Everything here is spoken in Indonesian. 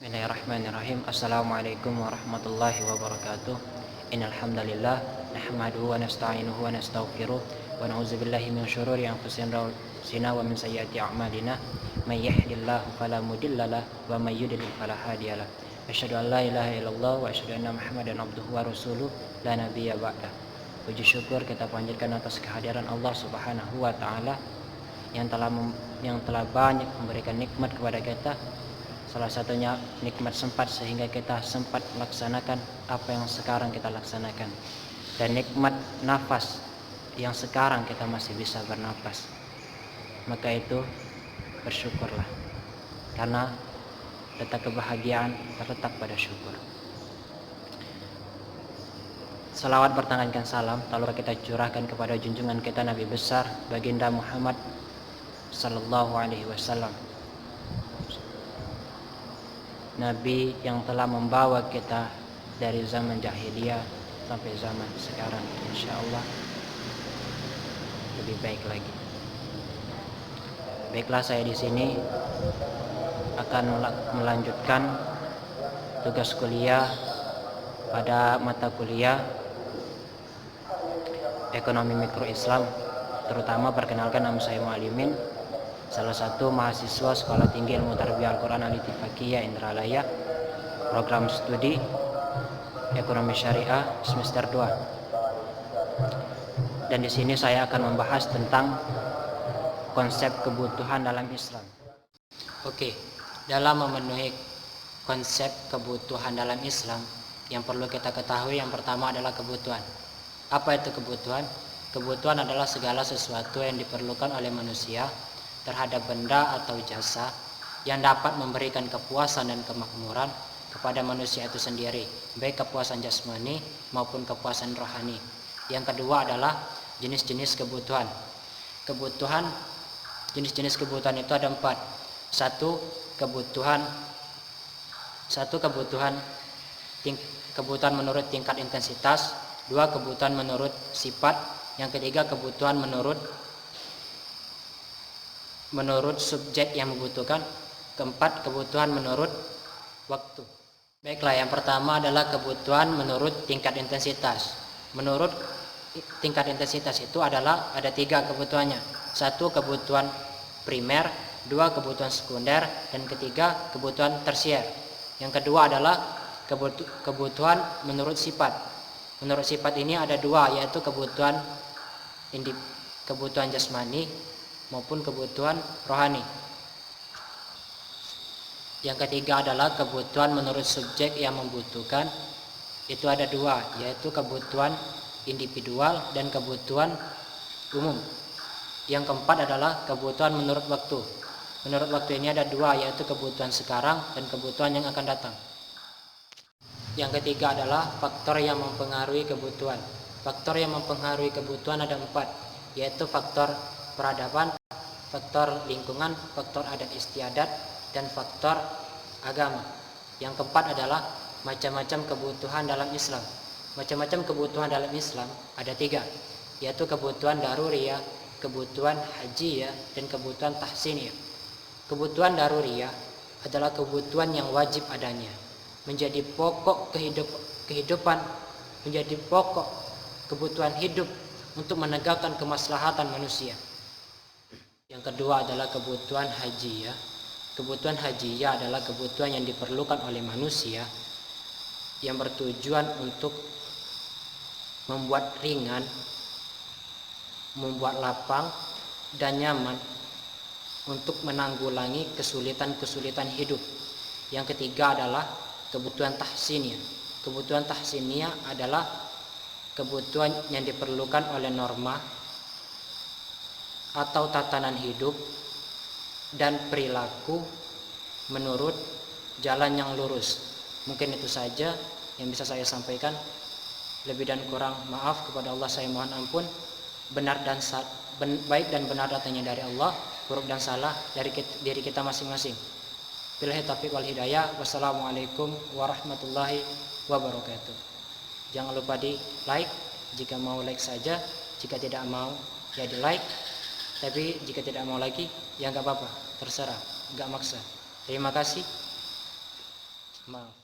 Bismillahirrahmanirrahim. Assalamualaikum warahmatullahi wabarakatuh. Innal hamdalillah nahmaduhu wa nasta'inuhu wa nastaghfiruh wa na'udzubillahi min syururi anfusina wa min sayyiati a'malina. May yahdihillahu fala mudhillalah wa may yudlil fala hadiyalah. Asyhadu an la ilaha illallah wa asyhadu anna Muhammadan abduhu wa rasuluh la nabiyya ba'da. Puji syukur kita panjatkan atas kehadiran Allah Subhanahu wa taala yang telah banyak memberikan nikmat kepada kita. Salah satunya nikmat sempat sehingga kita sempat melaksanakan apa yang sekarang kita laksanakan, dan nikmat nafas yang sekarang kita masih bisa bernafas. Maka itu bersyukurlah, karena letak kebahagiaan terletak pada syukur. Salawat bertangankan salam lalu kita curahkan kepada junjungan kita Nabi besar baginda Muhammad sallallahu alaihi wasallam, Nabi yang telah membawa kita dari zaman jahiliyah sampai zaman sekarang, insya Allah lebih baik lagi. Baiklah, saya di sini akan melanjutkan tugas kuliah pada mata kuliah Ekonomi Mikro Islam, terutama perkenalkan nama saya Mu'alimin, salah satu mahasiswa Sekolah Tinggi Ilmu Tarbiyah Al-Quran Al-Ittifaqiyah Indralaya, program studi Ekonomi Syariah semester 2. Dan di sini saya akan membahas tentang konsep kebutuhan dalam Islam. Oke, dalam memenuhi konsep kebutuhan dalam Islam, yang perlu kita ketahui yang pertama adalah kebutuhan. Apa itu kebutuhan? Kebutuhan adalah segala sesuatu yang diperlukan oleh manusia terhadap benda atau jasa yang dapat memberikan kepuasan dan kemakmuran kepada manusia itu sendiri, baik kepuasan jasmani maupun kepuasan rohani. Yang kedua adalah jenis-jenis kebutuhan. Jenis-jenis kebutuhan itu ada 4. Satu kebutuhan menurut tingkat intensitas. 2 kebutuhan menurut sifat. Yang ketiga kebutuhan menurut subjek yang membutuhkan. Keempat kebutuhan menurut waktu. Baiklah, yang pertama adalah kebutuhan menurut tingkat intensitas. Menurut tingkat intensitas itu adalah ada 3 kebutuhannya. 1 kebutuhan primer, 2 kebutuhan sekunder, dan ketiga kebutuhan tersier. Yang kedua adalah kebutuhan menurut sifat. Menurut sifat ini ada 2, yaitu kebutuhan jasmani maupun kebutuhan rohani. Yang ketiga adalah kebutuhan menurut subjek yang membutuhkan. Itu ada 2, yaitu kebutuhan individual dan kebutuhan umum. Yang keempat adalah kebutuhan menurut waktu. Menurut waktu ini ada 2, yaitu kebutuhan sekarang dan kebutuhan yang akan datang. Yang ketiga adalah faktor yang mempengaruhi kebutuhan. Faktor yang mempengaruhi kebutuhan ada 4, yaitu faktor peradaban, faktor lingkungan, faktor adat istiadat, dan faktor agama. Yang keempat adalah macam-macam kebutuhan dalam Islam. Macam-macam kebutuhan dalam Islam ada 3, yaitu kebutuhan daruriyah, kebutuhan hajiyah, dan kebutuhan tahsiniyah. Kebutuhan daruriyah adalah kebutuhan yang wajib adanya, menjadi pokok kehidupan, menjadi pokok kebutuhan hidup untuk menegakkan kemaslahatan manusia. Yang kedua adalah kebutuhan hajiyah. Kebutuhan hajiyah adalah kebutuhan yang diperlukan oleh manusia yang bertujuan untuk membuat ringan, membuat lapang dan nyaman untuk menanggulangi kesulitan-kesulitan hidup. Yang ketiga adalah kebutuhan tahsiniyah. Kebutuhan tahsiniyah adalah kebutuhan yang diperlukan oleh norma atau tatanan hidup dan perilaku menurut jalan yang lurus. Mungkin itu saja yang bisa saya sampaikan. Lebih dan kurang maaf kepada Allah saya mohon ampun. Baik dan benar datangnya dari Allah, buruk dan salah dari diri kita masing-masing. Billahi taufiq wal hidayah. Wassalamualaikum warahmatullahi wabarakatuh. Jangan lupa di like, jika mau like saja, jika tidak mau ya di like. Tapi jika tidak mau lagi ya nggak apa-apa, terserah, nggak maksa. Terima kasih. Maaf.